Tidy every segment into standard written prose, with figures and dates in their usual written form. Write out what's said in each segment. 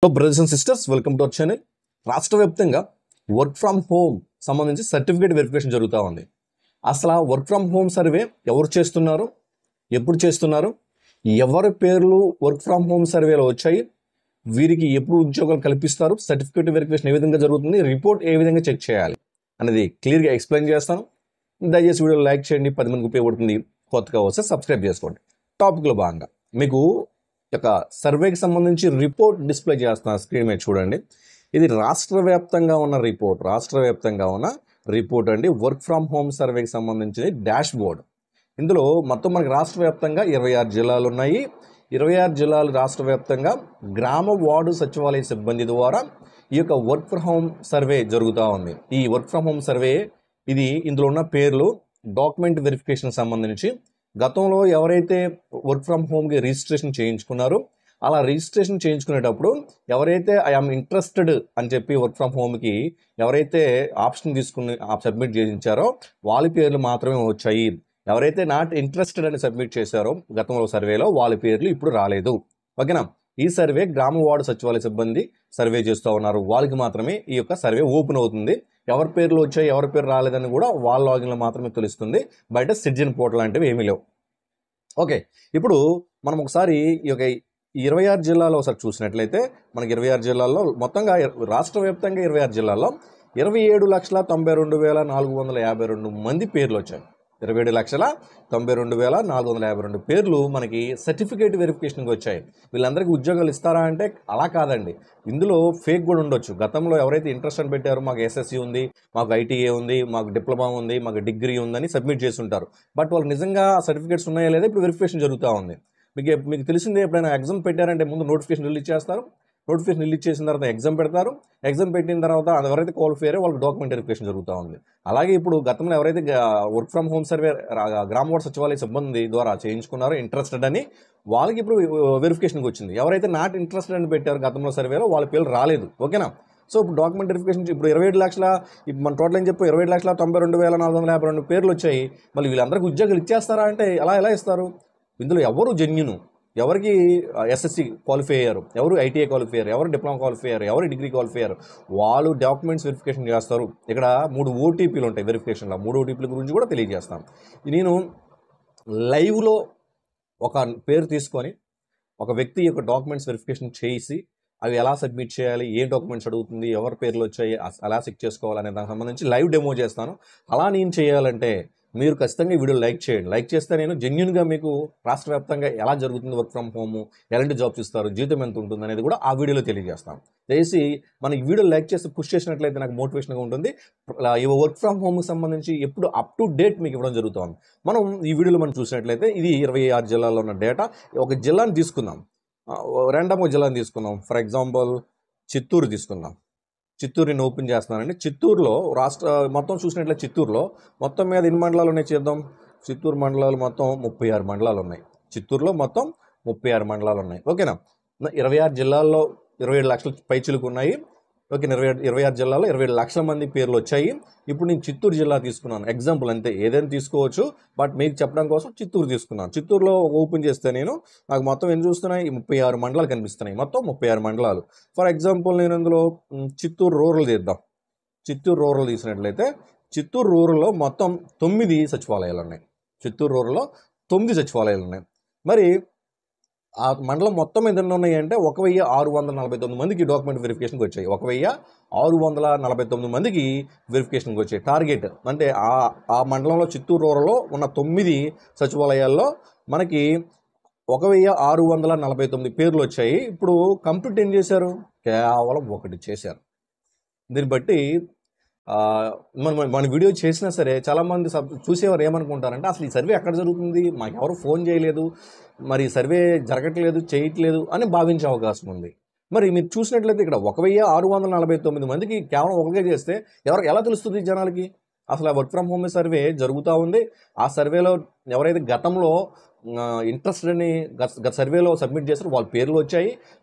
Hello brothers and sisters, welcome to our channel. రాష్ట్ర వ్యాప్తంగా work from home సంబంధించి certificate verification జరుగుతూ ఉంది. అసలు ఆ వర్క్ ఫ్రమ్ హోమ్ సర్వే ఎవరు చేస్తున్నారు, ఎప్పుడు చేస్తున్నారు, ఎవరి పేర్లు వర్క్ ఫ్రమ్ హోమ్ సర్వేలో వచ్చాయి, వీరికి ఎప్పుడు ఉద్యోగాలు కల్పిస్తారు, సర్టిఫికేట్ వెరిఫికేషన్ ఏ విధంగా జరుగుతుంది, రిపోర్ట్ ఏ విధంగా చెక్ చేయాలి అనేది క్లియర్గా ఎక్స్ప్లెయిన్ చేస్తాను. దయచేసి వీడియో లైక్ చేయండి, 10 మందికి ఉపయోగపడుతుంది. కొత్తగా వస్తే సబ్స్క్రైబ్ చేసుకోండి. టాపిక్లో భాగంగా మీకు యొక్క సర్వేకి సంబంధించి రిపోర్ట్ డిస్ప్లే చేస్తున్న స్క్రీన్ మీద చూడండి. ఇది రాష్ట్ర వ్యాప్తంగా ఉన్న రిపోర్ట్ అండి. వర్క్ ఫ్రమ్ హోమ్ సర్వేకి సంబంధించి డాష్ బోర్డ్. ఇందులో మొత్తం మనకి రాష్ట్ర వ్యాప్తంగా 26 జిల్లాలు ఉన్నాయి. 26 జిల్లాలు రాష్ట్ర వ్యాప్తంగా గ్రామ వార్డు సచివాలయ సిబ్బంది ద్వారా ఈ యొక్క వర్క్ ఫ్రమ్ హోమ్ సర్వే జరుగుతూ ఉంది. ఈ వర్క్ ఫ్రమ్ హోమ్ సర్వే ఇందులో ఉన్న పేర్లు డాక్యుమెంట్ వెరిఫికేషన్ సంబంధించి గతంలో ఎవరైతే వర్క్ ఫ్రమ్ హోమ్కి రిజిస్ట్రేషన్ చేయించుకున్నారో అలా రిజిస్ట్రేషన్ చేయించుకునేటప్పుడు ఎవరైతే ఐఎమ్ ఇంట్రెస్టెడ్ అని చెప్పి వర్క్ ఫ్రమ్ హోమ్కి ఎవరైతే ఆప్షన్ తీసుకుని సబ్మిట్ చేయించారో వాళ్ళ పేర్లు మాత్రమే వచ్చాయి. ఎవరైతే నాట్ ఇంట్రెస్టెడ్ అని సబ్మిట్ చేశారో గతంలో సర్వేలో వాళ్ళ పేర్లు ఇప్పుడు రాలేదు. ఓకేనా? ఈ సర్వే గ్రామ వార్డు సచివాలయ సిబ్బంది సర్వే చేస్తూ ఉన్నారు. వాళ్ళకి మాత్రమే ఈ యొక్క సర్వే ఓపెన్ అవుతుంది. ఎవరి పేర్లు వచ్చాయి, ఎవరి పేరు రాలేదని కూడా వాళ్ళ లాగిన్లో మాత్రమే తెలుస్తుంది. బయట సిటిజన్ పోర్టల్ లాంటివి ఏమీ లేవు. ఓకే, ఇప్పుడు మనం ఒకసారి ఈ యొక్క 26 జిల్లాలో ఒకసారి చూసినట్లయితే మనకి 26 జిల్లాల్లో మొత్తంగా రాష్ట్ర వ్యాప్తంగా 26 జిల్లాల్లో 27,92,452 మంది పేర్లు వచ్చాయి. 27,92,452 పేర్లు మనకి సర్టిఫికేట్ వెరిఫికేషన్కి వచ్చాయి. వీళ్ళందరికీ ఉద్యోగాలు ఇస్తారా అంటే అలా కాదండి. ఇందులో ఫేక్ కూడా ఉండొచ్చు. గతంలో ఎవరైతే ఇంట్రెస్ట్ అని పెట్టారో మాకు ఎస్ఎస్సి ఉంది, మాకు ఐటీఏ ఉంది, మాకు డిప్లొమా ఉంది, మాకు డిగ్రీ ఉందని సబ్మిట్ చేసి ఉంటారు. బట్ వాళ్ళు నిజంగా సర్టిఫికేట్స్ ఉన్నాయా లేదా ఇప్పుడు వెరిఫికేషన్ జరుగుతూ ఉంది. మీకు తెలిసిందే, ఎప్పుడైనా ఎగ్జామ్ పెట్టారంటే ముందు నోటిఫికేషన్ రిలీజ్ చేస్తారు. నోటిఫికేషన్ రిలీజ్ చేసిన తర్వాత ఎగ్జామ్ పెడతారు. ఎగ్జామ్ పెట్టిన తర్వాత ఎవరైతే క్వాలిఫై అయ్యారో వాళ్ళకి డాక్యుమెంట్ వెరిఫికేషన్ జరుగుతూ ఉంది. అలాగే ఇప్పుడు గతంలో ఎవరైతే వర్క్ ఫ్రమ్ హోమ్ సర్వే గ్రామ వార్డు సచివాలయ సిబ్బంది ద్వారా చేయించుకున్నారో ఇంట్రెస్టెడ్ అని వాళ్ళకి ఇప్పుడు వెరిఫికేషన్కి వచ్చింది. ఎవరైతే నాట్ ఇంట్రెస్టెడ్ అని పెట్టారో గతంలో సర్వేలో వాళ్ళ పేర్లు రాలేదు. ఓకేనా? సో ఇప్పుడు డాక్యుమెంట్ వెరిఫికేషన్ ఇప్పుడు 27 లక్షల మన టోటల్ ఏం చెప్పు 27,92,452 పేర్లు వచ్చాయి. మళ్ళీ వీళ్ళందరికీ ఉద్యోగాలు ఇచ్చేస్తారా అంటే ఎలా ఇస్తారు? ఇందులో ఎవరు జెన్యూన్, ఎవరికి ఎస్ఎస్సి క్వాలిఫై అయ్యారు, ఎవరు ఐటీఐ క్వాలిఫై అయ్యారు, ఎవరు డిప్లొమా క్వాలిఫై అయ్యారు, ఎవరు డిగ్రీ క్వాలిఫై అయ్యారు, వాళ్ళు డాక్యుమెంట్స్ వెరిఫికేషన్ చేస్తారు. ఇక్కడ 3 ఓటీపీలు ఉంటాయి వెరిఫికేషన్లో. 3 ఓటీపీల గురించి కూడా తెలియజేస్తాను. నేను లైవ్లో ఒక పేరు తీసుకొని ఒక వ్యక్తి యొక్క డాక్యుమెంట్స్ వెరిఫికేషన్ చేసి అవి ఎలా సబ్మిట్ చేయాలి, ఏ డాక్యుమెంట్స్ అడుగుతుంది, ఎవరి పేర్లు వచ్చాయి, ఎలా చెక్ చేసుకోవాలనే దానికి సంబంధించి లైవ్ డెమో చేస్తాను. అలా నేను చేయాలంటే మీరు ఖచ్చితంగా ఈ వీడియో లైక్ చేయండి. లైక్ చేస్తే నేను జెన్యూన్గా మీకు రాష్ట్ర వ్యాప్తంగా ఎలా జరుగుతుంది వర్క్ ఫ్రమ్ హోమ్, ఎలాంటి జాబ్స్ ఇస్తారు, జీతం ఎంత ఉంటుంది అనేది కూడా ఆ వీడియోలో తెలియజేస్తాను. దయచేసి మన ఈ వీడియో లైక్ చేసి పుష్ చేసినట్లయితే నాకు మోటివేషన్గా ఉంటుంది. ఈ వర్క్ ఫ్రమ్ హోమ్కి సంబంధించి ఎప్పుడు అప్ టు డేట్ మీకు ఇవ్వడం జరుగుతుంది. మనం ఈ వీడియోలో మనం చూసినట్లయితే ఇది 26 జిల్లాల్లో ఉన్న డేటా. ఒక జిల్లాని తీసుకుందాం, ర్యాండమ్ ఒక జిల్లాని తీసుకుందాం. ఫర్ ఎగ్జాంపుల్ చిత్తూరు తీసుకుందాం. చిత్తూరుని ఓపెన్ చేస్తున్నానండి. చిత్తూరులో మొత్తం చూసినట్లయితే చిత్తూరులో మొత్తం మీద ఎన్ని మండలాలు ఉన్నాయి చేద్దాం. చిత్తూరు మండలాలు మొత్తం 36 మండలాలు ఉన్నాయి. చిత్తూరులో మొత్తం 36 మండలాలు ఉన్నాయి. ఓకేనా? 26 జిల్లాల్లో 27 లక్షల పైచిలకు ఉన్నాయి. ఓకే, 26 జిల్లాలో 27 లక్షల మంది పేర్లు వచ్చాయి. ఇప్పుడు నేను చిత్తూరు జిల్లా తీసుకున్నాను, ఎగ్జాంపుల్ అంతే, ఏదైనా తీసుకోవచ్చు. బట్ మీకు చెప్పడం కోసం చిత్తూరు తీసుకున్నాను. చిత్తూరులో ఓపెన్ చేస్తే నాకు మొత్తం ఏం చూస్తున్నాయి, 36 మండలాలు కనిపిస్తున్నాయి. మొత్తం 36 మండలాలు. ఫర్ ఎగ్జాంపుల్ నేను అందులో చిత్తూరు రూరల్ తీద్దాం. చిత్తూరు రూరల్ తీసినట్లయితే చిత్తూరు రూరల్లో మొత్తం 9 సచివాలయాలు ఉన్నాయి. చిత్తూరు రూరల్లో 9 సచివాలయాలు ఉన్నాయి. మరి ఆ మండలం మొత్తం ఎన్ని ఉన్నాయి అంటే 1,649 మందికి డాక్యుమెంట్ వెరిఫికేషన్కి వచ్చాయి. 1,649 మందికి వెరిఫికేషన్కి వచ్చాయి. టార్గెట్ అంటే ఆ మండలంలో చిత్తూరు రూరల్లో ఉన్న 9 సచివాలయాల్లో మనకి 1,649 పేర్లు వచ్చాయి. ఇప్పుడు కంప్లీట్ ఏం చేశారు? కేవలం 1 చేశారు. దీన్ని బట్టి మన వీడియో చేసినా సరే చాలామంది చూసేవారు ఏమనుకుంటారంటే అసలు ఈ సర్వే ఎక్కడ జరుగుతుంది, మాకు ఎవరు ఫోన్ చేయలేదు, మరి సర్వే జరగట్లేదు, చేయట్లేదు అని భావించే అవకాశం ఉంది. మరి మీరు చూసినట్లయితే ఇక్కడ 1,649 మందికి కేవలం ఒకటే చేస్తే ఎలా తెలుస్తుంది జనాలకి అసలు వర్క్ ఫ్రమ్ హోమ్ సర్వే జరుగుతూ ఉంది? ఆ సర్వేలో ఎవరైతే గతంలో ఇంట్రెస్టెడ్ అని గత సర్వేలో సబ్మిట్ చేశారో వాళ్ళ పేర్లు వచ్చాయి.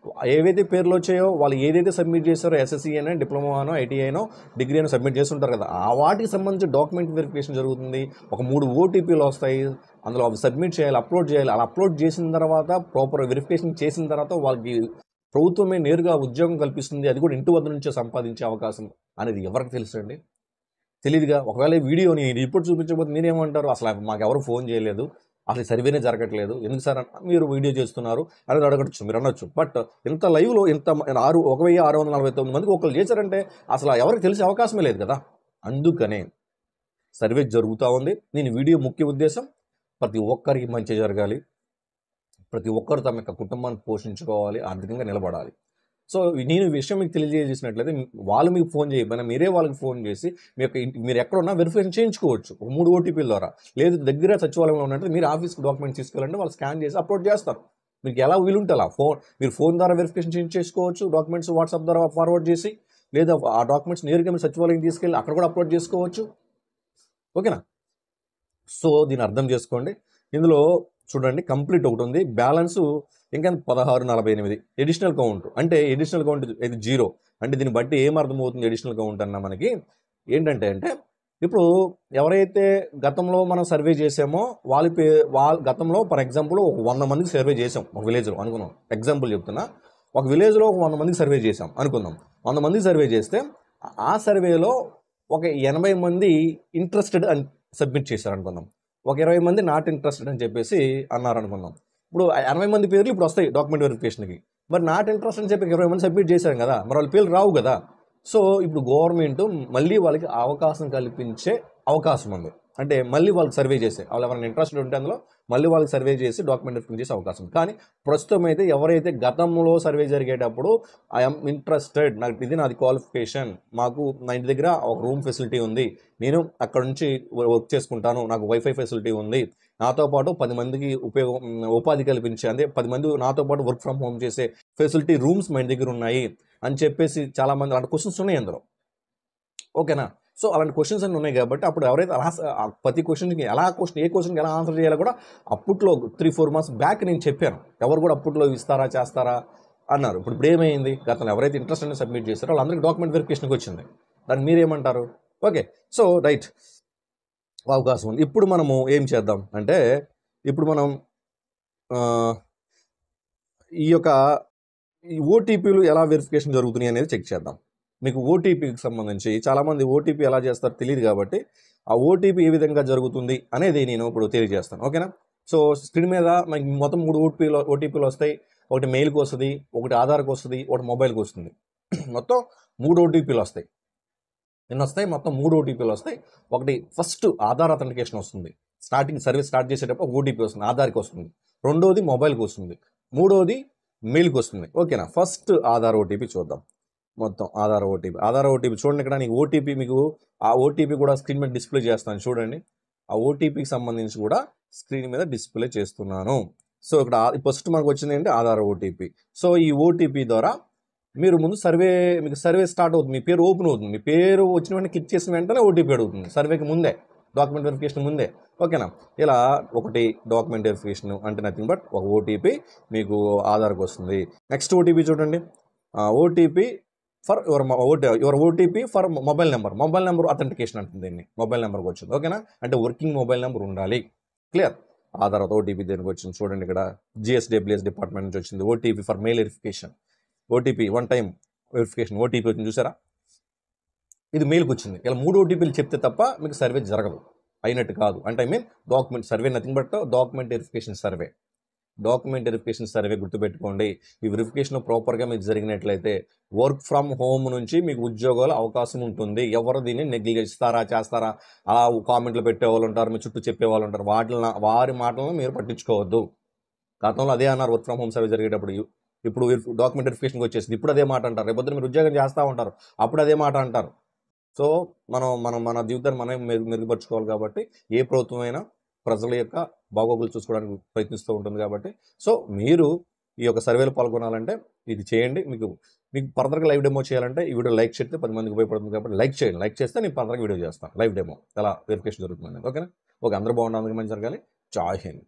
ఏవైతే పేర్లు వచ్చాయో వాళ్ళు ఏదైతే సబ్మిట్ చేశారో ఎస్ఎస్సి అయినా, డిప్లొమానో, ఐటీఐనో, డిగ్రీ అయినా సబ్మిట్ చేసి ఉంటారు కదా, ఆ వాటికి సంబంధించి డాక్యుమెంట్ వెరిఫికేషన్ జరుగుతుంది. ఒక 3 ఓటీపీలు వస్తాయి. అందులో సబ్మిట్ చేయాలి, అప్లోడ్ చేయాలి. అలా అప్లోడ్ చేసిన తర్వాత ప్రాపర్ వెరిఫికేషన్ చేసిన తర్వాత వాళ్ళకి ప్రభుత్వమే నేరుగా ఉద్యోగం కల్పిస్తుంది, అది కూడా ఇంటి వద్ద నుంచే సంపాదించే అవకాశం అనేది ఎవరికి తెలుసండి? తెలీదుగా. ఒకవేళ ఈ వీడియోని రిపోర్ట్ చూపించకపోతే మీరేమంటారు? అసలు మాకెవరు ఫోన్ చేయలేదు, అసలు ఈ సర్వేనే జరగట్లేదు, ఎందుకు సార్ మీరు వీడియో చేస్తున్నారు అనేది అడగచ్చు, మీరు అనొచ్చు. బట్ ఇంత లైవ్లో ఇంత 1649 మందికి ఒకళ్ళు చేశారంటే అసలు ఎవరికి తెలిసే అవకాశమే లేదు కదా. అందుకనే సర్వే జరుగుతూ ఉంది. నేను వీడియో ముఖ్య ఉద్దేశం ప్రతి ఒక్కరికి మంచి జరగాలి, ప్రతి ఒక్కరు తమ యొక్క కుటుంబాన్ని పోషించుకోవాలి, ఆర్థికంగా నిలబడాలి. సో నేను ఈ విషయం మీకు తెలియజేసినట్లయితే వాళ్ళు మీకు ఫోన్ చేయకపోయినా మీరే వాళ్ళకి ఫోన్ చేసి మీ యొక్క మీరు ఎక్కడున్నా వెరిఫికేషన్ చేయించుకోవచ్చు 3 ఓటీపీల ద్వారా. లేదు దగ్గర సచివాలయంలో ఉన్నట్టు మీరు ఆఫీస్కి డాక్యుమెంట్స్ తీసుకెళ్ళండి, వాళ్ళు స్కాన్ చేసి అప్లోడ్ చేస్తారు. మీకు ఎలా వీలుంటే అలా మీరు ఫోన్ ద్వారా వెరిఫికేషన్ చేయించేసుకోవచ్చు, డాక్యుమెంట్స్ వాట్సాప్ ద్వారా ఫార్వర్డ్ చేసి, లేదా ఆ డాక్యుమెంట్స్ నేరుగా మీరు సచివాలయం తీసుకెళ్ళి అక్కడ కూడా అప్లోడ్ చేసుకోవచ్చు. ఓకేనా? సో దీన్ని అర్థం చేసుకోండి. ఇందులో చూడండి కంప్లీట్ ఒకటి ఉంది, బ్యాలెన్స్ ఇంకా 1648 ఎడిషనల్ కౌంట్. అంటే ఎడిషనల్ కౌంట్ ఇది 0 అంటే దీన్ని బట్టి ఏం అర్థమవుతుంది ఎడిషనల్ కౌంట్ అన్న మనకి ఏంటంటే ఇప్పుడు ఎవరైతే గతంలో మనం సర్వే చేసామో వాళ్ళ గతంలో ఫర్ ఎగ్జాంపుల్ ఒక 100 మందికి సర్వే చేసాం ఒక విలేజ్లో అనుకున్నాం, ఎగ్జాంపుల్ చెప్తున్నా. ఒక విలేజ్లో ఒక 100 మందికి సర్వే చేసాం అనుకుందాం. 100 మందికి సర్వే చేస్తే ఆ సర్వేలో ఒక 80 మంది ఇంట్రెస్టెడ్ అని సబ్మిట్ చేశారు అనుకుందాం, ఒక 20 మంది నాట్ ఇంట్రెస్టెడ్ అని చెప్పేసి అన్నారు అనుకుందాం. ఇప్పుడు 80 మంది పేర్లు ఇప్పుడు వస్తాయి డాక్యుమెంట్ వెరిఫికేషన్కి. మరి నాట్ ఇంట్రెస్ట్ అని చెప్పి 20 మంది సబ్మిట్ చేశారు కదా, మరి వాళ్ళ పేర్లు రావు కదా. సో ఇప్పుడు గవర్నమెంట్ మళ్ళీ వాళ్ళకి అవకాశం కల్పించే అవకాశం ఉంది. అంటే మళ్ళీ వాళ్ళకి సర్వే చేసే వాళ్ళు ఎవరైనా ఇంట్రెస్టెడ్ ఉంటే అందులో మళ్ళీ వాళ్ళకి సర్వే చేసి డాక్యుమెంట్ వెరిఫికేషన్ చేసే అవకాశం. కానీ ప్రస్తుతం అయితే ఎవరైతే గతంలో సర్వే జరిగేటప్పుడు ఐఎమ్ ఇంట్రెస్టెడ్, నాకు ఇది నాది క్వాలిఫికేషన్, మాకు మా ఇంటి దగ్గర ఒక రూమ్ ఫెసిలిటీ ఉంది, నేను అక్కడ నుంచి వర్క్ చేసుకుంటాను, నాకు వైఫై ఫెసిలిటీ ఉంది, నాతో పాటు 10 మందికి ఉపాధి కల్పించే, అంటే 10 మంది నాతో పాటు వర్క్ ఫ్రమ్ హోమ్ చేసే ఫెసిలిటీ రూమ్స్ మా ఇంటి దగ్గర ఉన్నాయి అని చెప్పేసి చాలామంది అలాంటి క్వశ్చన్స్ ఉన్నాయి అందులో. ఓకేనా? సో అలాంటి క్వశ్చన్స్ అన్నీ ఉన్నాయి కాబట్టి అప్పుడు ఎవరైతే ప్రతి క్వశ్చన్కి ఏ క్వశ్చన్కి ఎలా ఆన్సర్ చేయాలో కూడా అప్పట్లో 3-4 months బ్యాక్ నేను చెప్పాను. ఎవరు కూడా అప్పట్లో ఇస్తారా చేస్తారా అన్నారు. ఇప్పుడు ఏమైంది, గతంలో ఎవరైతే ఇంట్రెస్ట్ అనేది సబ్మిట్ చేస్తారో వాళ్ళందరికీ డాక్యుమెంట్ వెరిఫికేషన్కి వచ్చింది. దాన్ని మీరేమంటారు? ఓకే, సో రైట్, అవకాశం ఉంది. ఇప్పుడు మనము ఏం చేద్దాం అంటే ఇప్పుడు మనం ఈ యొక్క ఓటీపీలు ఎలా వెరిఫికేషన్ జరుగుతున్నాయి అనేది చెక్ చేద్దాం. మీకు ఓటీపీకి సంబంధించి చాలామంది ఓటీపీ ఎలా చేస్తారో తెలియదు కాబట్టి ఆ ఓటీపీ ఏ విధంగా జరుగుతుంది అనేది నేను ఇప్పుడు తెలియజేస్తాను. ఓకేనా? సో స్క్రీన్ మీద మనకి మొత్తం 3 ఓటీపీలు వస్తాయి. ఒకటి మెయిల్కి వస్తుంది, ఒకటి ఆధార్కి వస్తుంది, ఒకటి మొబైల్కి వస్తుంది. మొత్తం 3 ఓటీపీలు వస్తాయి. ఎన్ని వస్తాయి? మొత్తం 3 ఓటీపీలు వస్తాయి. ఒకటి ఫస్ట్ ఆధార్ అథెంటికేషన్ వస్తుంది, స్టార్టింగ్ సర్వీస్ స్టార్ట్ చేసేటప్పుడు ఓటీపీ వస్తుంది, ఆధార్కి వస్తుంది. రెండోది మొబైల్కి వస్తుంది, మూడోది మెయిల్కి వస్తుంది. ఓకేనా? ఫస్ట్ ఆధార్ ఓటీపీ చూద్దాం. మొత్తం ఆధార్ ఓటీపీ చూడండి. ఇక్కడ నీకు ఓటీపీ, మీకు ఆ ఓటీపీ కూడా స్క్రీన్ మీద డిస్ప్లే చేస్తాను చూడండి. ఆ ఓటీపీకి సంబంధించి కూడా స్క్రీన్ మీద డిస్ప్లే చేస్తున్నాను. సో ఇక్కడ ఫస్ట్ మనకు వచ్చింది ఏంటి? ఆధార్ ఓటీపీ. సో ఈ ఓటీపీ ద్వారా మీరు ముందు మీకు సర్వే స్టార్ట్ అవుతుంది, మీ పేరు ఓపెన్ అవుతుంది. మీ పేరు వచ్చిన వెంటనే క్లిక్ చేసిన వెంటనే ఓటీపీ అడుగుతుంది, సర్వేకి ముందే, డాక్యుమెంట్ వెరిఫికేషన్ ముందే. ఓకేనా? ఇలా ఒకటి డాక్యుమెంట్ వెరిఫికేషన్ అంటే నథింగ్ బట్ ఒక ఓటీపీ మీకు ఆధార్కి వస్తుంది. నెక్స్ట్ ఓటీపీ చూడండి, OTP for your OTP for mobile number authentication అంటుంది దీన్ని. మొబైల్ నెంబర్కి వచ్చింది. ఓకేనా? అంటే వర్కింగ్ మొబైల్ నెంబర్ ఉండాలి. క్లియర్? ఆ తర్వాత ఓటీపీ దేనికి వచ్చింది చూడండి. ఇక్కడ GSWS డిపార్ట్మెంట్ నుంచి వచ్చింది OTP for male verification. OTP 1 time verification OTP వచ్చింది చూసారా, ఇది మెయిల్కి వచ్చింది. ఇలా 3 ఓటీపీలు చెప్తే తప్ప మీకు సర్వే జరగదు, అయినట్టు కాదు. అంటే document survey nothing but document verification survey గుర్తుపెట్టుకోండి. ఈ వెరిఫికేషన్ ప్రాపర్గా మీకు జరిగినట్లయితే వర్క్ ఫ్రమ్ హోమ్ నుంచి మీకు ఉద్యోగాల అవకాశం ఉంటుంది. ఎవరు దీన్ని నెగ్లిజెన్స్ చేస్తారా అలా కామెంట్లు పెట్టేవాళ్ళు ఉంటారు, మీ చుట్టూ చెప్పేవాళ్ళు ఉంటారు, వారి మాటలను మీరు పట్టించుకోవద్దు. గతంలో అదే అన్నారు వర్క్ ఫ్రమ్ హోమ్ సర్వే జరిగేటప్పుడు, ఇప్పుడు డాక్యుమెంట్ వెరిఫికేషన్కి వచ్చేసింది, ఇప్పుడు అదే మాట అంటారు. రేపొద్దున మీరు ఉద్యోగం చేస్తూ ఉంటారు, అప్పుడు అదే మాట అంటారు. సో మన జీవితాన్ని మనం మెరుగుపరుచుకోవాలి కాబట్టి ఏ ప్రభుత్వం అయినా ప్రజల యొక్క బాగోగులు చూసుకోవడానికి ప్రయత్నిస్తూ ఉంటుంది కాబట్టి సో మీరు ఈ యొక్క సర్వేలో పాల్గొనాలంటే ఇది చేయండి. మీకు ఫర్దర్గా లైవ్ డెమో చేయాలంటే ఈ వీడియో లైక్ చేస్తే 10 మందికి ఉపయోగపడుతుంది కాబట్టి లైక్ చేయండి. లైక్ చేస్తే నేను ఫర్దర్గా వీడియో చేస్తాను లైవ్ డెమో ఎలా వెరిఫికేషన్ జరుగుతుంది. ఓకేనా? ఓకే, అందరూ బాగుండాలి, మంచి జరగాలి. జై హింద్.